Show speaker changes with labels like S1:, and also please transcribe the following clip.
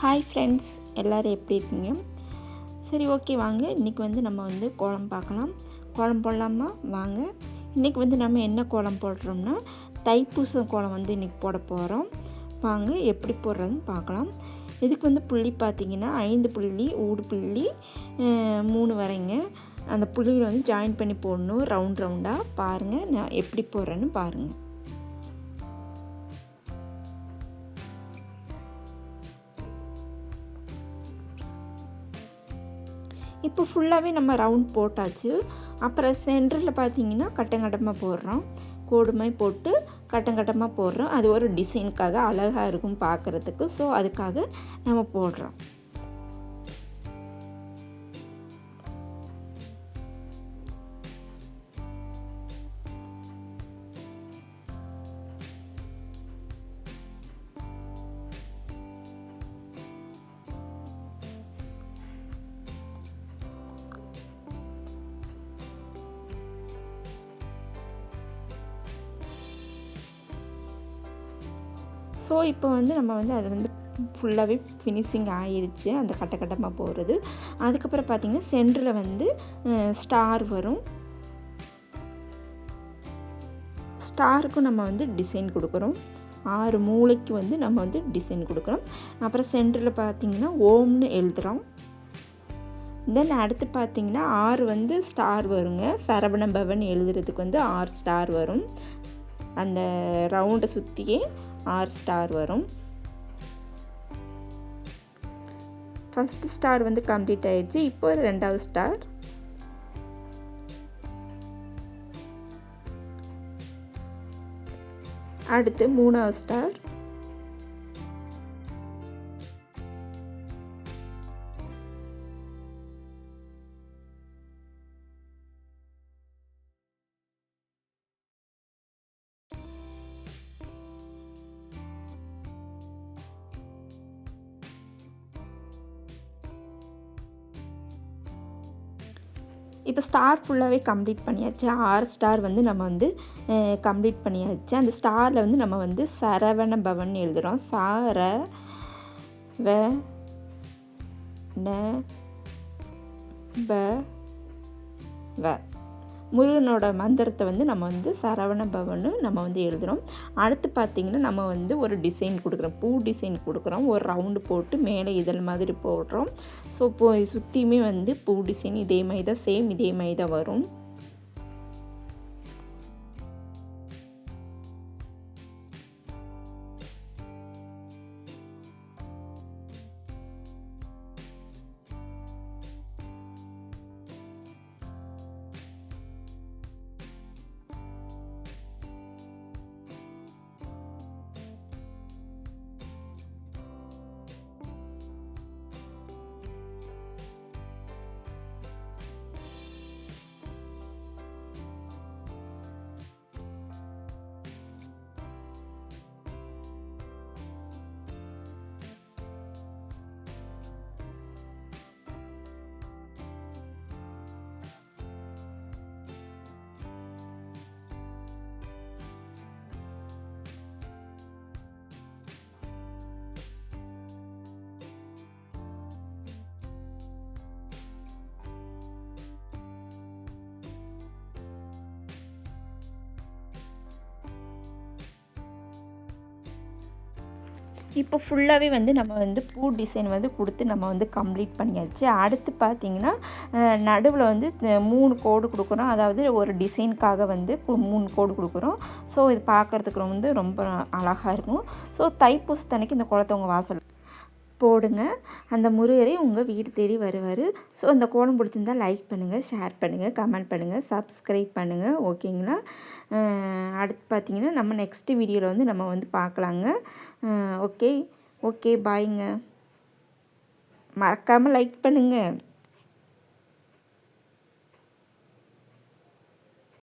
S1: Hi friends, எல்லோரும் எப்படி இருக்கீங்க? சரி, ஓகே, வாங்க இன்றைக்கி வந்து நம்ம வந்து கோலம் பார்க்கலாம். கோலம் போடலாமா? வாங்க. இன்றைக்கி வந்து நம்ம என்ன கோலம் போடுறோம்னா தைப்பூசம் கோலம் வந்து இன்றைக்கி போட போகிறோம். வாங்க எப்படி போடுறதுன்னு பார்க்கலாம். இதுக்கு வந்து புள்ளி பார்த்திங்கன்னா 5 புள்ளி ஊடு புள்ளி 3 வரைங்க. அந்த புள்ளியில் வந்து ஜாயின் பண்ணி போடணும் ரவுண்டாக. பாருங்கள், நான் எப்படி போடுறேன்னு பாருங்கள். இப்போ ஃபுல்லாகவே நம்ம ரவுண்ட் போட்டாச்சு. அப்புறம் சென்டரில் பார்த்திங்கன்னா கட்டங்கட்டமாக போடுறோம். கோடுமை போட்டு கட்டங்கட்டமாக போடுறோம். அது ஒரு டிசைனுக்காக அழகாக இருக்கும் பார்க்குறதுக்கு. ஸோ அதுக்காக நம்ம போடுறோம். ஸோ இப்போ வந்து நம்ம வந்து அது வந்து ஃபுல்லாகவே ஃபினிஷிங் ஆகிடுச்சு, அந்த கட்டமாக போகிறது. அதுக்கப்புறம் பார்த்திங்கன்னா சென்டரில் வந்து ஸ்டார் வரும். ஸ்டாருக்கும் நம்ம வந்து டிசைன் கொடுக்குறோம். 6 மூளைக்கு வந்து நம்ம வந்து டிசைன் கொடுக்குறோம். அப்புறம் சென்டரில் பார்த்திங்கன்னா ஓம்னு எழுதுகிறோம். தென் அடுத்து பார்த்திங்கன்னா 6 வந்து ஸ்டார் வருங்க. சரவண பவன் எழுதுறதுக்கு வந்து 6 ஸ்டார் வரும். அந்த ரவுண்டை சுற்றியே 6 ஸ்டார் வரும். ஃபஸ்ட்டு ஸ்டார் வந்து கம்ப்ளீட் ஆயிடுச்சு. இப்போ 2வது ஸ்டார், அடுத்து 3வது ஸ்டார், இப்போ ஸ்டார் ஃபுல்லாகவே கம்ப்ளீட் பண்ணியாச்சு. 6 ஸ்டார் வந்து நம்ம வந்து கம்ப்ளீட் பண்ணியாச்சு. அந்த ஸ்டாரில் வந்து நம்ம வந்து சரவண பவன் எழுதுகிறோம். முருகனோட மந்திரத்தை வந்து நம்ம வந்து சரவண பவன்னு நம்ம வந்து எழுதுகிறோம். அடுத்து பார்த்திங்கன்னா நம்ம வந்து ஒரு டிசைன் கொடுக்குறோம். பூ டிசைன் கொடுக்குறோம். ஒரு ரவுண்டு போட்டு மேலே இதழ் மாதிரி போடுறோம். ஸோ இப்போ சுற்றியுமே வந்து பூ டிசைன் இதே மாதிரி தான், சேம் இதே மாதிரி தான் வரும். இப்போ ஃபுல்லாகவே வந்து நம்ம வந்து பூ டிசைன் வந்து கொடுத்து நம்ம வந்து கம்ப்ளீட் பண்ணியாச்சு. அடுத்து பார்த்திங்கன்னா நடுவில் வந்து 3 கோடு கொடுக்குறோம். அதாவது ஒரு டிசைனுக்காக வந்து 3 கோடு கொடுக்குறோம். ஸோ இது பார்க்குறதுக்கு வந்து ரொம்ப அழகாக இருக்கும். ஸோ தைப்பூசத்தன்னைக்கு இந்த கோலத்தை உங்கள் வாசல் போடுங்க. அந்த முருகரே உங்கள் வீடு தேடி வருவார். ஸோ அந்த கோலம் பிடிச்சிருந்தா லைக் பண்ணுங்கள், ஷேர் பண்ணுங்கள், கமெண்ட் பண்ணுங்கள், சப்ஸ்கிரைப் பண்ணுங்கள். ஓகேங்களா? அடுத்து பார்த்திங்கன்னா நம்ம நெக்ஸ்ட்டு வீடியோவில் வந்து நம்ம வந்து பார்க்கலாங்க. ஓகே, பாய்ங்க. மறக்காமல் லைக் பண்ணுங்கள்.